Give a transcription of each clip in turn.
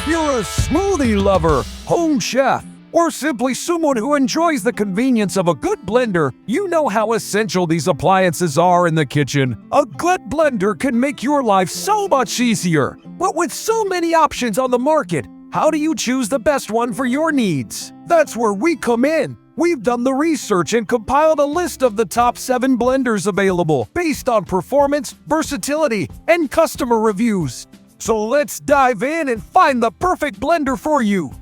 you're a smoothie lover, home chef, or simply someone who enjoys the convenience of a good blender, you know how essential these appliances are in the kitchen. A good blender can make your life so much easier. But with so many options on the market, how do you choose the best one for your needs? That's where we come in. We've done the research and compiled a list of the top 7 blenders available based on performance, versatility, and customer reviews. So let's dive in and find the perfect blender for you.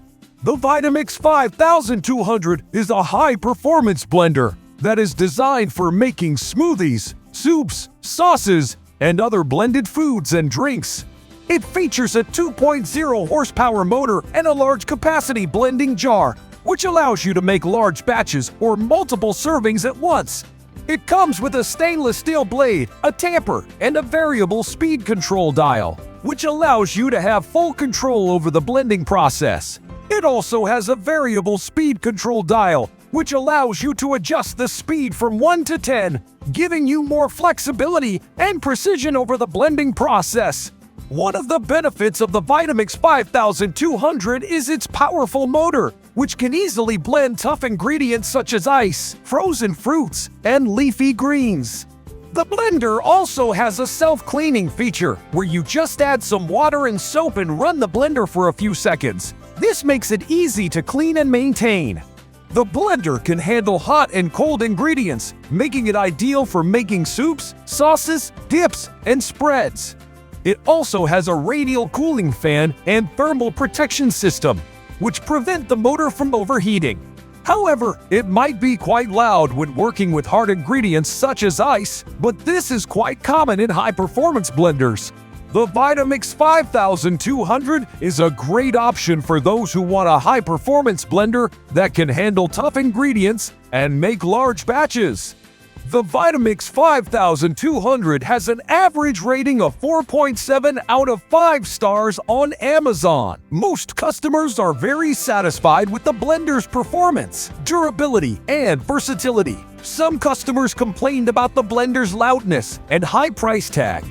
The Vitamix 5200 is a high-performance blender that is designed for making smoothies, soups, sauces, and other blended foods and drinks. It features a 2.0 horsepower motor and a large capacity blending jar, which allows you to make large batches or multiple servings at once. It comes with a stainless steel blade, a tamper, and a variable speed control dial, which allows you to have full control over the blending process. It also has a variable speed control dial, which allows you to adjust the speed from 1 to 10, giving you more flexibility and precision over the blending process. One of the benefits of the Vitamix 5200 is its powerful motor, which can easily blend tough ingredients such as ice, frozen fruits, and leafy greens. The blender also has a self-cleaning feature, where you just add some water and soap and run the blender for a few seconds. This makes it easy to clean and maintain. The blender can handle hot and cold ingredients, making it ideal for making soups, sauces, dips, and spreads. It also has a radial cooling fan and thermal protection system, which prevent the motor from overheating. However, it might be quite loud when working with hard ingredients such as ice, but this is quite common in high-performance blenders. The Vitamix 5200 is a great option for those who want a high-performance blender that can handle tough ingredients and make large batches. The Vitamix 5200 has an average rating of 4.7 out of 5 stars on Amazon. Most customers are very satisfied with the blender's performance, durability, and versatility. Some customers complained about the blender's loudness and high price tag.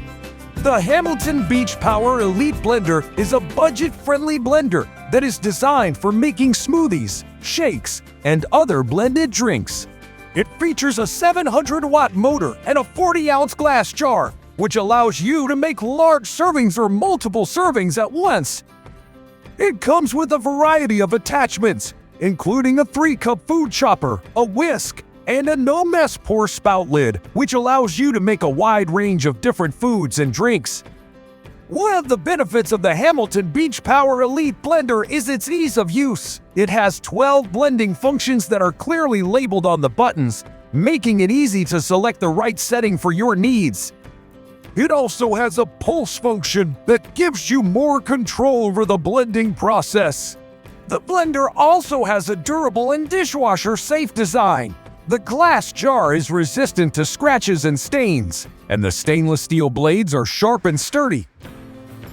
The Hamilton Beach Power Elite Blender is a budget-friendly blender that is designed for making smoothies, shakes, and other blended drinks. It features a 700-watt motor and a 40-ounce glass jar, which allows you to make large servings or multiple servings at once. It comes with a variety of attachments, including a 3-cup food chopper, a whisk, and a no-mess pour spout lid, which allows you to make a wide range of different foods and drinks. One of the benefits of the Hamilton Beach Power Elite Blender is its ease of use. It has 12 blending functions that are clearly labeled on the buttons, making it easy to select the right setting for your needs. It also has a pulse function that gives you more control over the blending process. The blender also has a durable and dishwasher-safe design. The glass jar is resistant to scratches and stains, and the stainless steel blades are sharp and sturdy.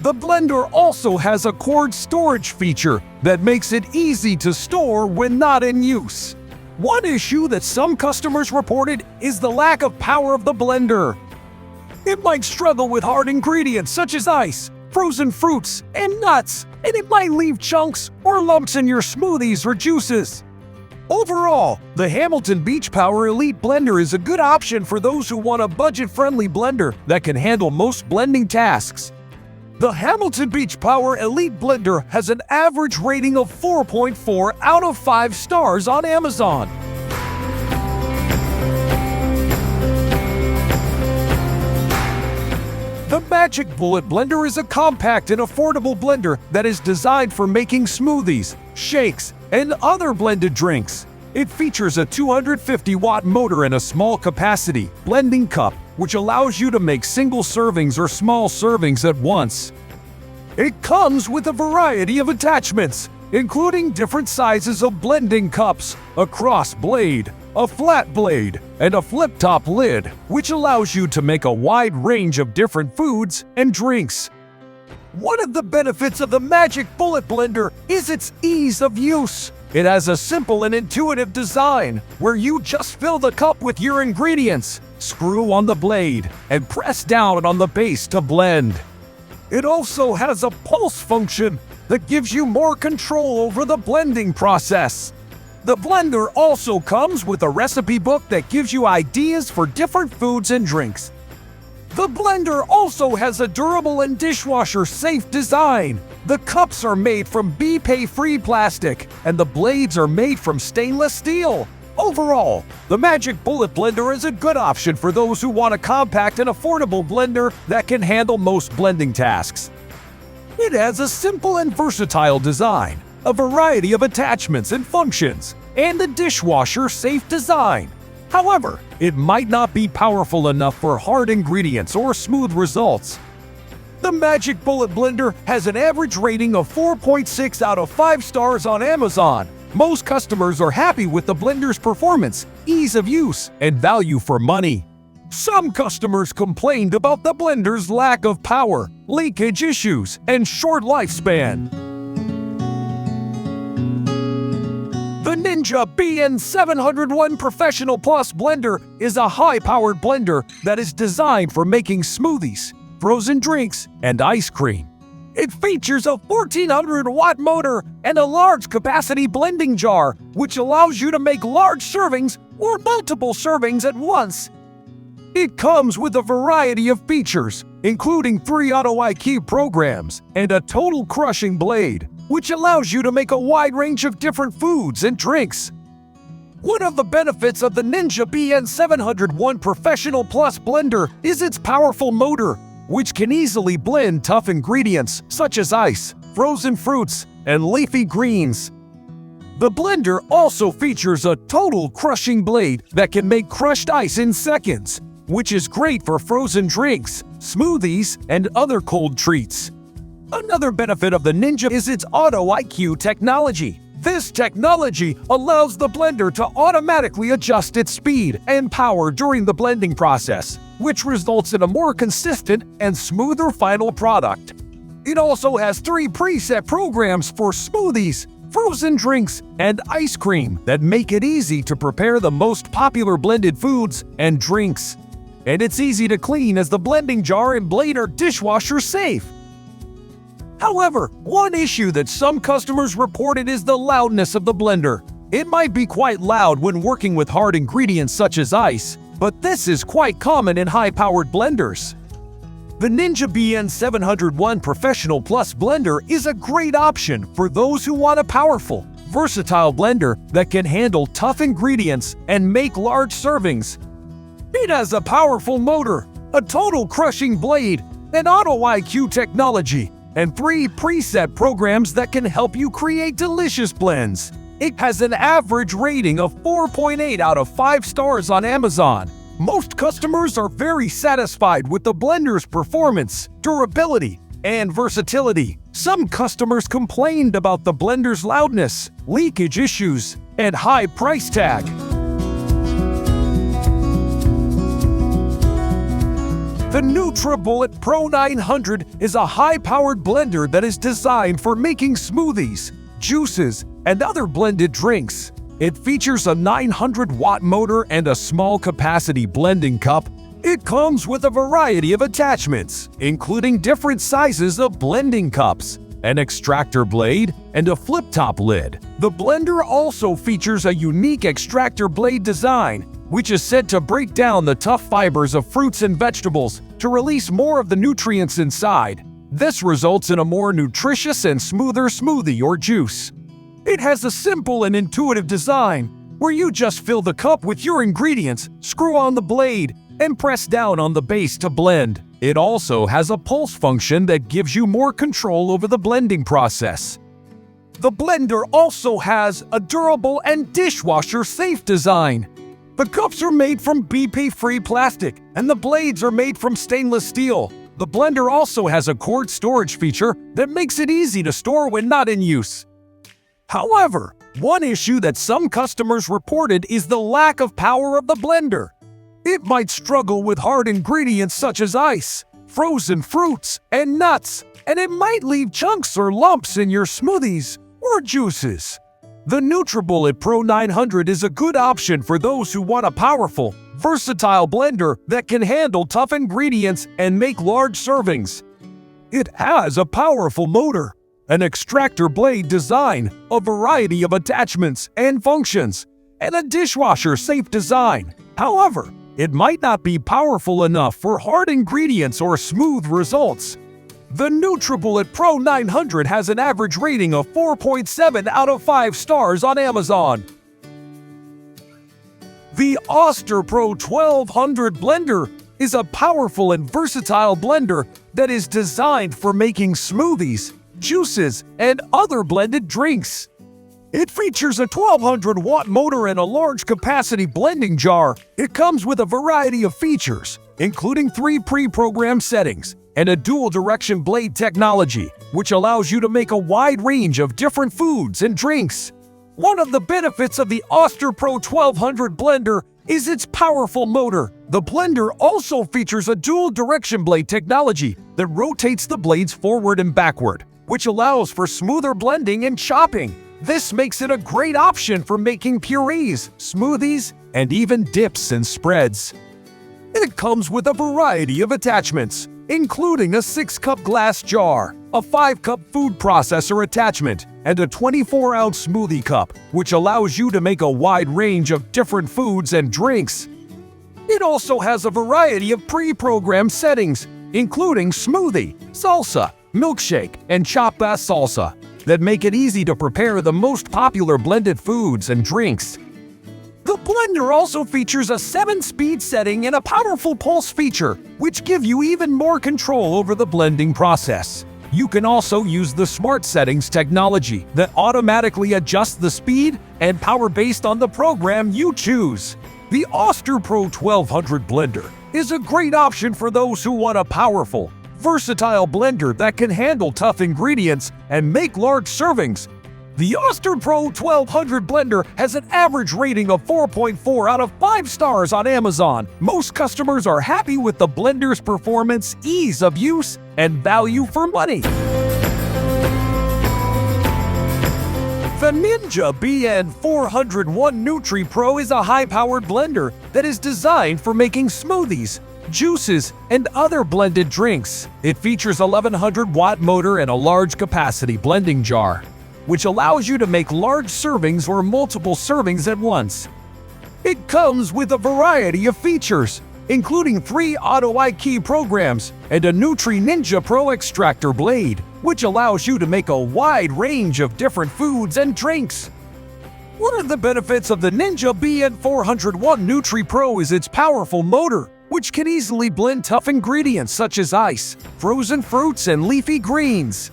The blender also has a cord storage feature that makes it easy to store when not in use. One issue that some customers reported is the lack of power of the blender. It might struggle with hard ingredients such as ice, frozen fruits, and nuts, and it might leave chunks or lumps in your smoothies or juices. Overall, the Hamilton Beach Power Elite Blender is a good option for those who want a budget-friendly blender that can handle most blending tasks. The Hamilton Beach Power Elite Blender has an average rating of 4.4 out of 5 stars on Amazon. The Magic Bullet Blender is a compact and affordable blender that is designed for making smoothies, shakes, and other blended drinks. It features a 250-watt motor and a small capacity blending cup, which allows you to make single servings or small servings at once. It comes with a variety of attachments, including different sizes of blending cups, a cross blade, a flat blade, and a flip-top lid, which allows you to make a wide range of different foods and drinks. One of the benefits of the Magic Bullet Blender is its ease of use. It has a simple and intuitive design where you just fill the cup with your ingredients, screw on the blade, and press down on the base to blend. It also has a pulse function that gives you more control over the blending process. The blender also comes with a recipe book that gives you ideas for different foods and drinks. The blender also has a durable and dishwasher-safe design. The cups are made from BPA-free plastic, and the blades are made from stainless steel. Overall, the Magic Bullet Blender is a good option for those who want a compact and affordable blender that can handle most blending tasks. It has a simple and versatile design, a variety of attachments and functions, and a dishwasher-safe design. However, it might not be powerful enough for hard ingredients or smooth results. The Magic Bullet Blender has an average rating of 4.6 out of 5 stars on Amazon. Most customers are happy with the blender's performance, ease of use, and value for money. Some customers complained about the blender's lack of power, leakage issues, and short lifespan. The Ninja BN701 Professional Plus Blender is a high-powered blender that is designed for making smoothies, frozen drinks, and ice cream. It features a 1400-watt motor and a large-capacity blending jar, which allows you to make large servings or multiple servings at once. It comes with a variety of features, including 3 Auto IQ programs and a total crushing blade, which allows you to make a wide range of different foods and drinks. One of the benefits of the Ninja BN701 Professional Plus Blender is its powerful motor, which can easily blend tough ingredients such as ice, frozen fruits, and leafy greens. The blender also features a total crushing blade that can make crushed ice in seconds, which is great for frozen drinks, smoothies, and other cold treats. Another benefit of the Ninja is its Auto IQ technology. This technology allows the blender to automatically adjust its speed and power during the blending process, which results in a more consistent and smoother final product. It also has 3 preset programs for smoothies, frozen drinks, and ice cream that make it easy to prepare the most popular blended foods and drinks. And it's easy to clean as the blending jar and blade are dishwasher safe. However, one issue that some customers reported is the loudness of the blender. It might be quite loud when working with hard ingredients such as ice, but this is quite common in high-powered blenders. The Ninja BN701 Professional Plus Blender is a great option for those who want a powerful, versatile blender that can handle tough ingredients and make large servings. It has a powerful motor, a total crushing blade, an Auto IQ technology, and 3 preset programs that can help you create delicious blends. It has an average rating of 4.8 out of 5 stars on Amazon. Most customers are very satisfied with the blender's performance, durability, and versatility. Some customers complained about the blender's loudness, leakage issues, and high price tag. The NutriBullet Pro 900 is a high-powered blender that is designed for making smoothies, juices, and other blended drinks. It features a 900-watt motor and a small-capacity blending cup. It comes with a variety of attachments, including different sizes of blending cups, an extractor blade, and a flip-top lid. The blender also features a unique extractor blade design, which is said to break down the tough fibers of fruits and vegetables to release more of the nutrients inside. This results in a more nutritious and smoother smoothie or juice. It has a simple and intuitive design, where you just fill the cup with your ingredients, screw on the blade, and press down on the base to blend. It also has a pulse function that gives you more control over the blending process. The blender also has a durable and dishwasher-safe design. The cups are made from BPA-free plastic, and the blades are made from stainless steel. The blender also has a quart storage feature that makes it easy to store when not in use. However, one issue that some customers reported is the lack of power of the blender. It might struggle with hard ingredients such as ice, frozen fruits, and nuts, and it might leave chunks or lumps in your smoothies or juices. The NutriBullet Pro 900 is a good option for those who want a powerful, versatile blender that can handle tough ingredients and make large servings. It has a powerful motor, an extractor blade design, a variety of attachments and functions, and a dishwasher-safe design. However, it might not be powerful enough for hard ingredients or smooth results. The NutriBullet Pro 900 has an average rating of 4.7 out of 5 stars on Amazon. The Auster Pro 1200 blender is a powerful and versatile blender that is designed for making smoothies, juices, and other blended drinks. It features a 1200-watt motor and a large-capacity blending jar. It comes with a variety of features, including 3 pre-programmed settings and a dual-direction blade technology, which allows you to make a wide range of different foods and drinks. One of the benefits of the Auster Pro 1200 blender is its powerful motor. The blender also features a dual-direction blade technology that rotates the blades forward and backward, which allows for smoother blending and chopping. This makes it a great option for making purees, smoothies, and even dips and spreads. It comes with a variety of attachments, including a 6-cup glass jar, a 5-cup food processor attachment, and a 24-ounce smoothie cup, which allows you to make a wide range of different foods and drinks. It also has a variety of pre-programmed settings, including smoothie, salsa, milkshake, and chapa salsa, that make it easy to prepare the most popular blended foods and drinks. The blender also features a 7-speed setting and a powerful pulse feature, which give you even more control over the blending process. You can also use the smart settings technology that automatically adjusts the speed and power based on the program you choose. The Auster Pro 1200 blender is a great option for those who want a powerful, versatile blender that can handle tough ingredients and make large servings. The Auster Pro 1200 blender has an average rating of 4.4 out of 5 stars on Amazon. Most customers are happy with the blender's performance, ease of use, and value for money. The Ninja BN401 NutriPro is a high-powered blender that is designed for making smoothies, juices, and other blended drinks. It features a 1100-watt motor and a large-capacity blending jar, which allows you to make large servings or multiple servings at once. It comes with a variety of features, including 3 auto IQ programs and a Nutri Ninja Pro extractor blade, which allows you to make a wide range of different foods and drinks. One of the benefits of the Ninja BN401 NutriPro is its powerful motor, which can easily blend tough ingredients such as ice, frozen fruits, and leafy greens.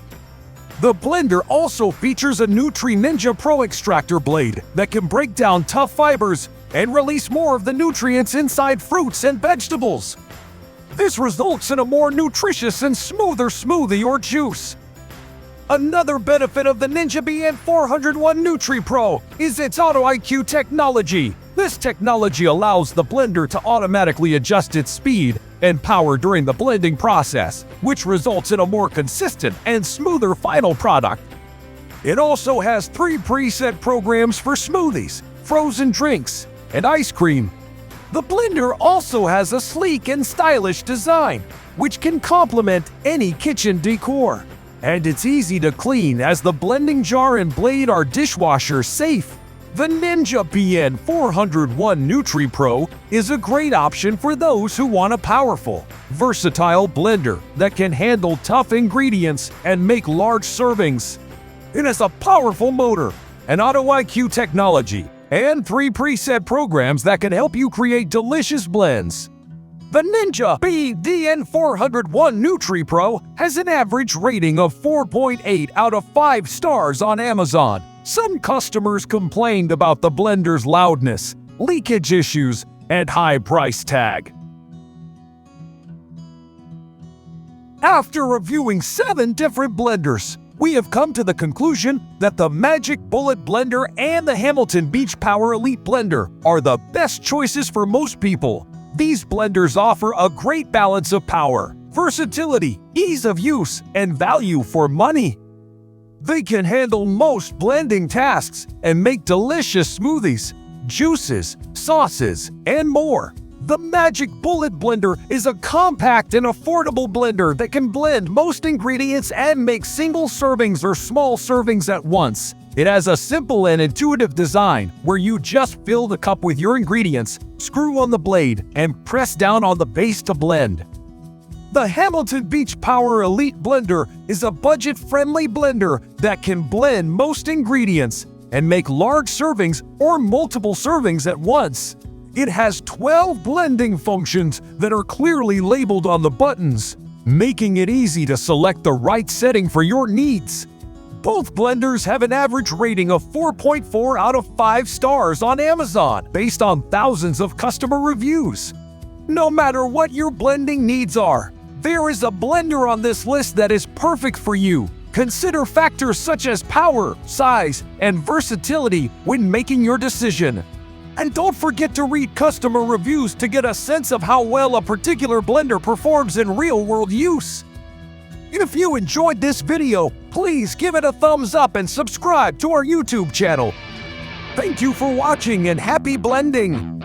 The blender also features a Nutri Ninja Pro extractor blade that can break down tough fibers and release more of the nutrients inside fruits and vegetables. This results in a more nutritious and smoother smoothie or juice. Another benefit of the Ninja BN401 NutriPro is its Auto IQ technology. This technology allows the blender to automatically adjust its speed and power during the blending process, which results in a more consistent and smoother final product. It also has 3 preset programs for smoothies, frozen drinks, and ice cream. The blender also has a sleek and stylish design, which can complement any kitchen decor. And it's easy to clean as the blending jar and blade are dishwasher safe. The Ninja BN401 NutriPro is a great option for those who want a powerful, versatile blender that can handle tough ingredients and make large servings. It has a powerful motor, an Auto IQ technology, and 3 preset programs that can help you create delicious blends. The Ninja BN401 NutriPro has an average rating of 4.8 out of 5 stars on Amazon. Some customers complained about the blender's loudness, leakage issues, and high price tag. After reviewing 7 different blenders, we have come to the conclusion that the Magic Bullet Blender and the Hamilton Beach Power Elite Blender are the best choices for most people. These blenders offer a great balance of power, versatility, ease of use, and value for money. They can handle most blending tasks and make delicious smoothies, juices, sauces, and more. The Magic Bullet Blender is a compact and affordable blender that can blend most ingredients and make single servings or small servings at once. It has a simple and intuitive design where you just fill the cup with your ingredients, screw on the blade, and press down on the base to blend. The Hamilton Beach Power Elite Blender is a budget-friendly blender that can blend most ingredients and make large servings or multiple servings at once. It has 12 blending functions that are clearly labeled on the buttons, making it easy to select the right setting for your needs. Both blenders have an average rating of 4.4 out of 5 stars on Amazon, based on thousands of customer reviews. No matter what your blending needs are, there is a blender on this list that is perfect for you. Consider factors such as power, size, and versatility when making your decision. And don't forget to read customer reviews to get a sense of how well a particular blender performs in real-world use. If you enjoyed this video, please give it a thumbs up and subscribe to our YouTube channel. Thank you for watching and happy blending!